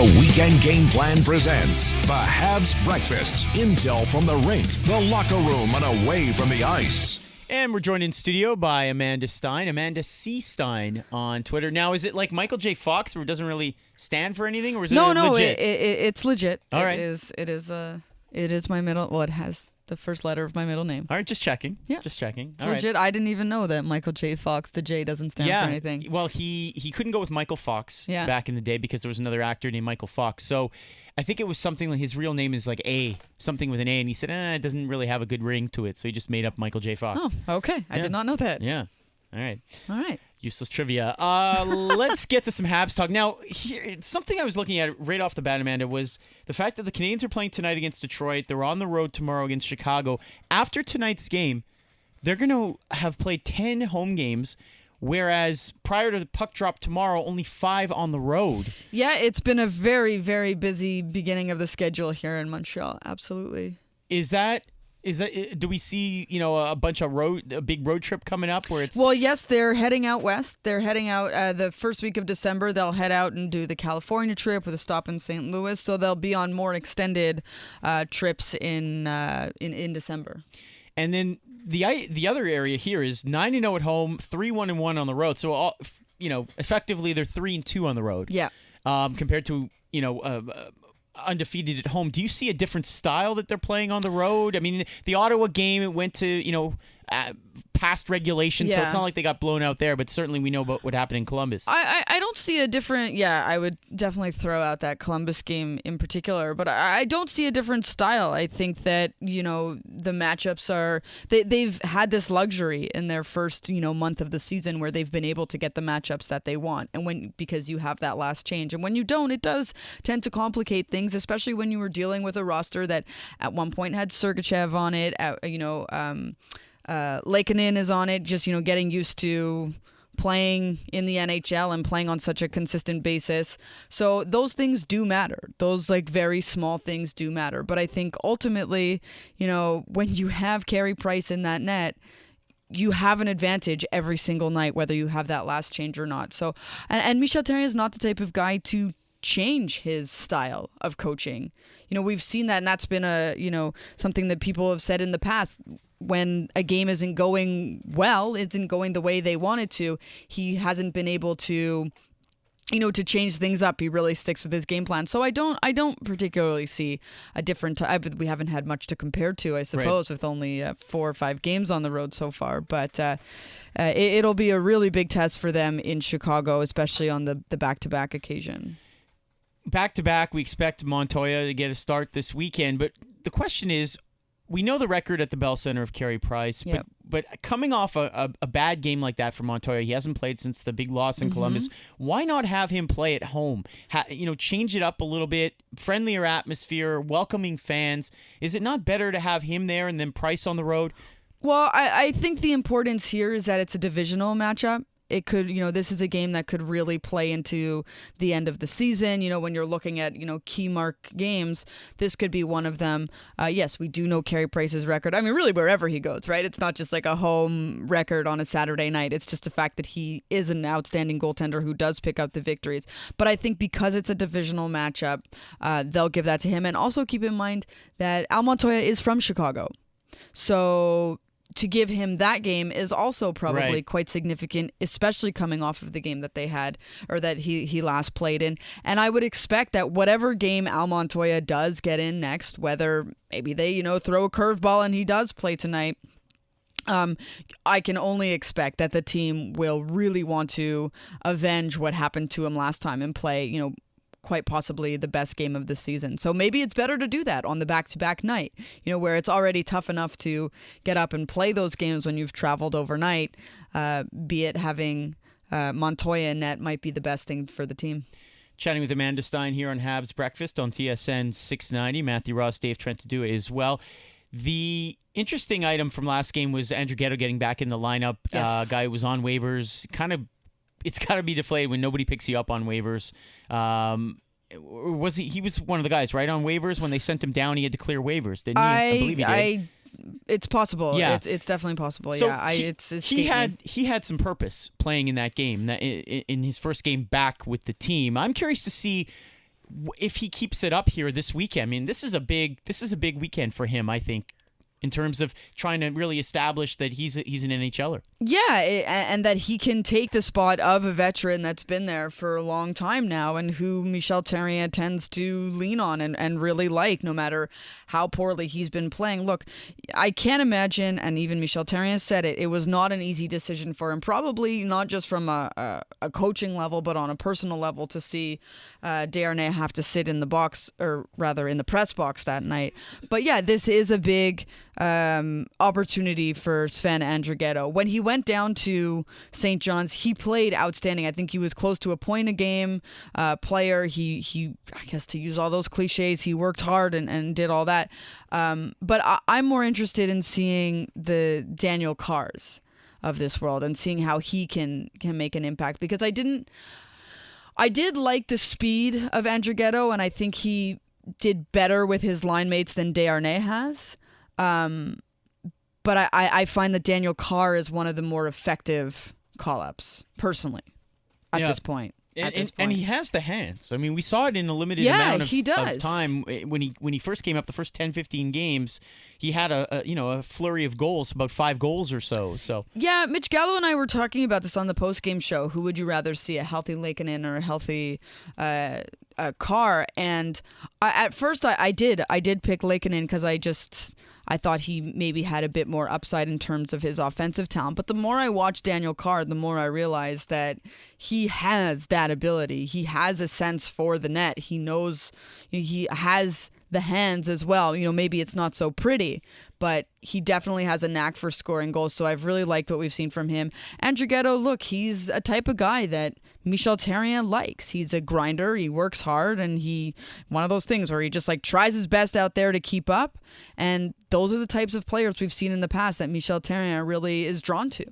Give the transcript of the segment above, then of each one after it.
The Weekend Game Plan presents the Habs Breakfast. Intel from the rink, the locker room, and away from the ice. And we're joined in studio by Amanda Stein, Amanda C. Stein on Twitter. Now, is it like Michael J. Fox, where it doesn't really stand for anything, or is it legit? It's legit. All right. It is my middle. Well, it has the first letter of my middle name. All right, just checking. Yeah, just checking. It's legit. I didn't even know that Michael J. Fox, the J doesn't stand for anything. Well, he couldn't go with Michael Fox back in the day because there was another actor named Michael Fox. So I think it was something like his real name is like A, something with an A, and he said, it doesn't really have a good ring to it, so he just made up Michael J. Fox. Oh, okay. I did not know that. Yeah. All right. Useless trivia. Let's get to some Habs talk. Now, something I was looking at right off the bat, Amanda, was the fact that the Canadiens are playing tonight against Detroit. They're on the road tomorrow against Chicago. After tonight's game, they're going to have played 10 home games, whereas prior to the puck drop tomorrow, only 5 on the road. Yeah, it's been a very, very busy beginning of the schedule here in Montreal. Absolutely. Do we see, a big road trip coming up where it's... Well, yes, they're heading out west. They're heading out the first week of December. They'll head out and do the California trip with a stop in St. Louis. So they'll be on more extended trips in December. And then the other area here is 9-0 at home, 3-1-1 on the road. So, effectively they're 3-2 on the road. Yeah. Compared to, undefeated at home. Do you see a different style that they're playing on the road? I mean, the Ottawa game, it went to, past regulation, so it's not like they got blown out there, but certainly we know about what happened in Columbus. I don't see a different, I would definitely throw out that Columbus game in particular, but I don't see a different style. I think that, the matchups are, they've had this luxury in their first, month of the season where they've been able to get the matchups that they want, and because you have that last change. And when you don't, it does tend to complicate things, especially when you were dealing with a roster that at one point had Sergachev on it, Lakeinen is on it, just, getting used to playing in the NHL and playing on such a consistent basis. So those things do matter. Those very small things do matter. But I think ultimately, when you have Carey Price in that net, you have an advantage every single night, whether you have that last change or not. So, and Michel Therrien is not the type of guy to change his style of coaching. We've seen that, and that's been something that people have said in the past. When a game isn't going well, isn't going the way they want it to, he hasn't been able to, to change things up. He really sticks with his game plan. So I don't particularly see a different we haven't had much to compare to, I suppose, with only 4 or 5 games on the road so far. But it'll be a really big test for them in Chicago, especially on the back-to-back occasion. Back-to-back, we expect Montoya to get a start this weekend. But the question is, we know the record at the Bell Center of Carey Price, but coming off a bad game like that for Montoya, he hasn't played since the big loss in Columbus. Why not have him play at home? Change it up a little bit, friendlier atmosphere, welcoming fans. Is it not better to have him there and then Price on the road? Well, I think the importance here is that it's a divisional matchup. It could, this is a game that could really play into the end of the season. When you're looking at, key mark games, this could be one of them. Yes, we do know Carey Price's record. I mean, really wherever he goes, right? It's not just like a home record on a Saturday night. It's just the fact that he is an outstanding goaltender who does pick up the victories. But I think because it's a divisional matchup, they'll give that to him. And also keep in mind that Al Montoya is from Chicago. So to give him that game is also probably quite significant, especially coming off of the game that they had, or that he last played in. And I would expect that whatever game Al Montoya does get in next, whether maybe they, throw a curveball and he does play tonight, I can only expect that the team will really want to avenge what happened to him last time and play, quite possibly the best game of the season. So maybe it's better to do that on the back-to-back night, where it's already tough enough to get up and play those games when you've traveled overnight, be it having Montoya in net might be the best thing for the team. Chatting with Amanda Stein here on Habs Breakfast on TSN 690. Matthew Ross, Dave Trentadua as well. The interesting item from last game was Andrew Ghetto getting back in the lineup. Yes. Guy who was on waivers, it's got to be deflated when nobody picks you up on waivers. Was he was one of the guys, right, on waivers? When they sent him down, he had to clear waivers, didn't he? I believe he did. It's possible. Yeah. It's definitely possible. So yeah. He had some purpose playing in that game, in his first game back with the team. I'm curious to see if he keeps it up here this weekend, I mean, this is a big weekend for him, I think, in terms of trying to really establish that he's an NHLer. Yeah, and that he can take the spot of a veteran that's been there for a long time now and who Michel Therrien tends to lean on and really like, no matter how poorly he's been playing. Look, I can't imagine, and even Michel Therrien said it was not an easy decision for him, probably not just from a coaching level, but on a personal level, to see Desharnais have to sit in the box, or rather in the press box that night. But yeah, this is a big opportunity for Sven Andrighetto. When he went down to St. John's, he played outstanding. I think he was close to a point a game player. He I guess, to use all those cliches, he worked hard and did all that. But I'm more interested in seeing the Daniel Carrs of this world and seeing how he can make an impact, because I did like the speed of Andrighetto, and I think he did better with his line mates than Desharnais has. But I find that Daniel Carr is one of the more effective call-ups, personally, at this point. And he has the hands. I mean, we saw it in a limited amount of time when he first came up. The first 10-15 games, he had a flurry of goals, about 5 goals or so. So yeah, Mitch Gallo and I were talking about this on the post-game show. Who would you rather see, a healthy Lakeinen or a healthy Carr? And at first I did pick Lakeinen because I thought he maybe had a bit more upside in terms of his offensive talent. But the more I watched Daniel Carr, the more I realized that he has that ability. He has a sense for the net. He knows, he has the hands as well. Maybe it's not so pretty, but he definitely has a knack for scoring goals. So I've really liked what we've seen from him. Andrighetto, look, he's a type of guy that Michel Therrien likes. He's a grinder. He works hard, and one of those things where he just tries his best out there to keep up. And those are the types of players we've seen in the past that Michel Therrien really is drawn to.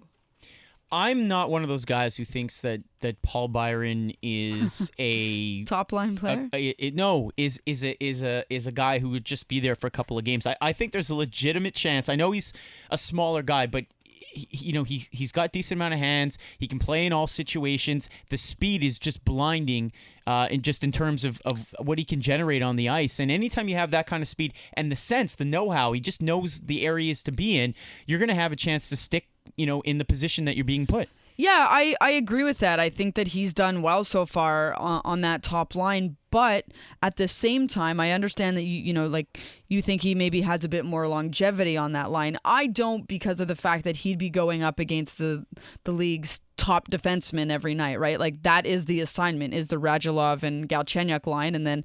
I'm not one of those guys who thinks that Paul Byron is a top line player. Is a guy who would just be there for a couple of games. I think there's a legitimate chance. I know he's a smaller guy, but he's got decent amount of hands. He can play in all situations. The speed is just blinding, in terms of what he can generate on the ice. And anytime you have that kind of speed and the sense, the know-how, he just knows the areas to be in. You're going to have a chance to stick, in the position that you're being put. Yeah, I agree with that. I think that he's done well so far on that top line. But at the same time, I understand that you think he maybe has a bit more longevity on that line. I don't, because of the fact that he'd be going up against the league's top defenseman every night, right? That is the assignment, is the Radulov and Galchenyuk line, and then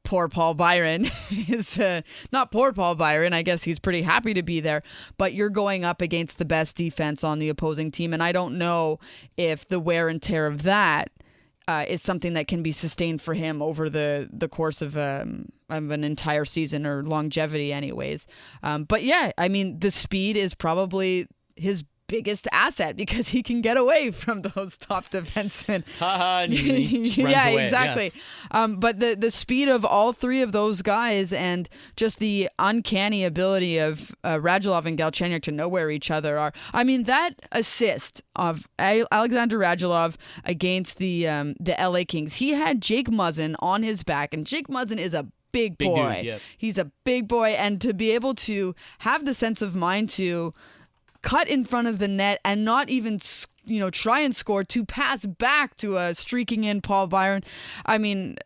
poor Paul Byron is not poor Paul Byron. I guess he's pretty happy to be there, but you're going up against the best defense on the opposing team. And I don't know if the wear and tear of that is something that can be sustained for him over the course of an entire season, or longevity anyways. But yeah, I mean, the speed is probably his biggest asset, because he can get away from those top defensemen. And he runs yeah, away. Exactly. Yeah. But the speed of all three of those guys, and just the uncanny ability of Radulov and Galchenyuk to know where each other are. I mean, that assist of Alexander Radulov against the LA Kings, he had Jake Muzzin on his back, and Jake Muzzin is a big boy. Dude, yep. He's a big boy, and to be able to have the sense of mind to cut in front of the net and not even try and score, to pass back to a streaking in Paul Byron. I mean,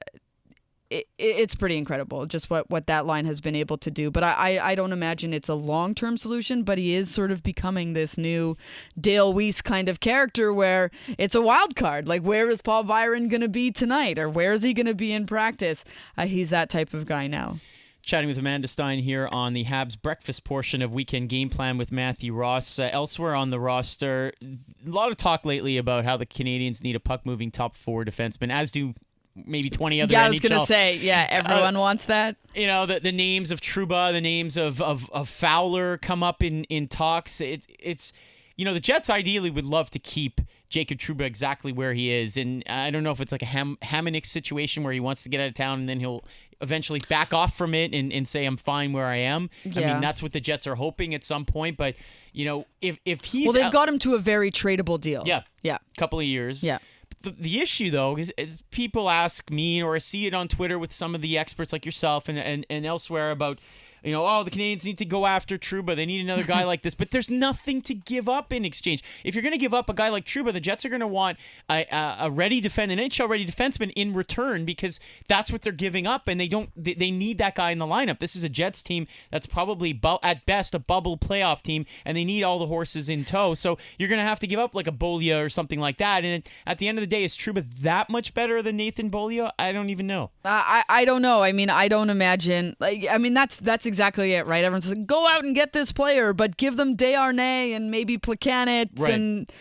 it's pretty incredible just what that line has been able to do. But I don't imagine it's a long-term solution, but he is sort of becoming this new Dale Weiss kind of character where it's a wild card. Where is Paul Byron going to be tonight, or where is he going to be in practice? He's that type of guy now. Chatting with Amanda Stein here on the Habs Breakfast portion of Weekend Game Plan with Matthew Ross. Elsewhere on the roster, a lot of talk lately about how the Canadians need a puck-moving top 4 defenseman, as do maybe 20 other NHL. Yeah, I was going to say, everyone wants that. The names of Trouba, the names of Fowler come up in talks. It's the Jets ideally would love to keep Jacob Trouba exactly where he is, and I don't know if it's like a Hamonic situation where he wants to get out of town and then he'll eventually back off from it and say, I'm fine where I am. Yeah. I mean, that's what the Jets are hoping at some point, but if he's... Well, they've got him to a very tradable deal. Yeah. Couple of years. Yeah. But The issue, though, is people ask me, or I see it on Twitter with some of the experts like yourself and elsewhere about, the Canadiens need to go after Trouba. They need another guy like this. But there's nothing to give up in exchange. If you're going to give up a guy like Trouba, the Jets are going to want a ready defender, an NHL-ready defenseman in return, because that's what they're giving up, and they need that guy in the lineup. This is a Jets team that's probably, at best, a bubble playoff team, and they need all the horses in tow. So you're going to have to give up like a Beaulieu or something like that. And at the end of the day, is Trouba that much better than Nathan Beaulieu? I don't even know. I don't know. I mean, I don't imagine. That's exactly it, right? Everyone's like, go out and get this player, but give them Desharnais and maybe Plekanec, right. And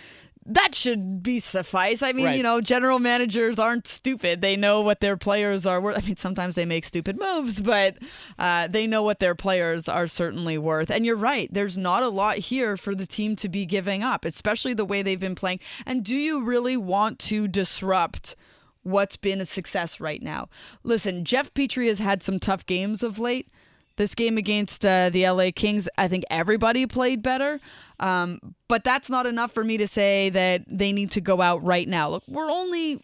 that should be suffice. I mean, right. General managers aren't stupid. They know what their players are worth. I mean, sometimes they make stupid moves, but they know what their players are certainly worth. And you're right. There's not a lot here for the team to be giving up, especially the way they've been playing. And do you really want to disrupt what's been a success right now? Listen, Jeff Petrie has had some tough games of late. This game against the LA Kings, I think everybody played better. But that's not enough for me to say that they need to go out right now. Look, we're only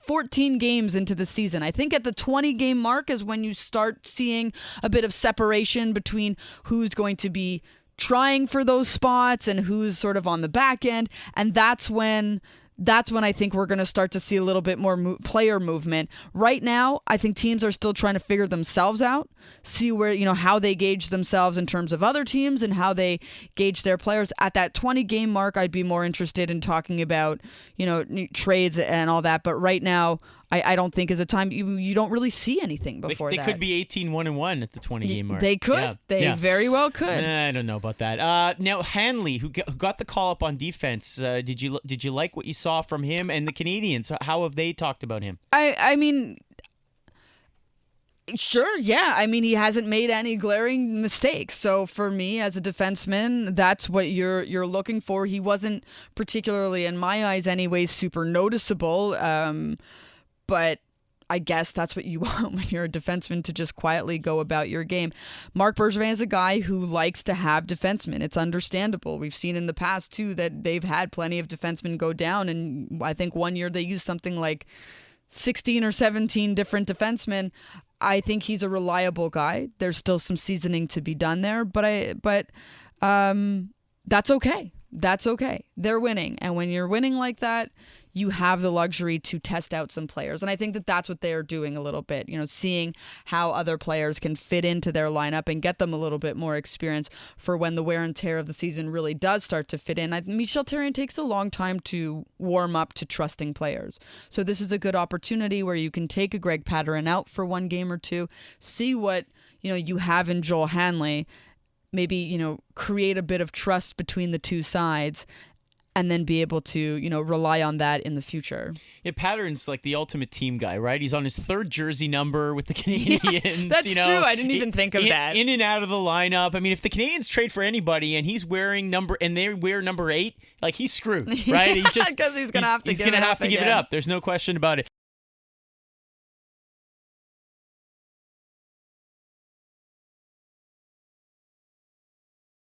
14 games into the season. I think at the 20-game mark is when you start seeing a bit of separation between who's going to be trying for those spots and who's sort of on the back end. And that's when I think we're going to start to see a little bit more player movement. Right now, I think teams are still trying to figure themselves out, see where, how they gauge themselves in terms of other teams and how they gauge their players. At that 20-game mark, I'd be more interested in talking about, trades and all that. But right now, I don't think is a time you don't really see anything before that. They could be 18-1 at the 20-game mark. They could. Yeah. They very well could. I don't know about that. Now, Hanley, who got the call up on defense, did you like what you saw from him? And the Canadiens, how have they talked about him? I mean, sure, yeah. I mean, he hasn't made any glaring mistakes. So for me as a defenseman, that's what you're looking for. He wasn't particularly, in my eyes anyways, super noticeable. But I guess that's what you want when you're a defenseman, to just quietly go about your game. Marc Bergevin is a guy who likes to have defensemen. It's understandable. We've seen in the past, too, that they've had plenty of defensemen go down. And I think one year they used something like 16 or 17 different defensemen. I think he's a reliable guy. There's still some seasoning to be done there, but that's okay. That's okay. They're winning. And when you're winning like that, you have the luxury to test out some players. And I think that that's what they're doing a little bit, seeing how other players can fit into their lineup and get them a little bit more experience for when the wear and tear of the season really does start to fit in. Michel Therrien takes a long time to warm up to trusting players. So this is a good opportunity where you can take a Greg Pateryn out for one game or two, see what, you have in Joel Hanley, maybe, create a bit of trust between the two sides, and then be able to, rely on that in the future. Yeah, Pattern's like the ultimate team guy, right? He's on his third jersey number with the Canadiens. Yeah, that's true. I didn't even think of that. In and out of the lineup. I mean, if the Canadiens trade for anybody and he's wearing they wear number 8, like he's screwed, right? Because he's gonna have to give it up. There's no question about it.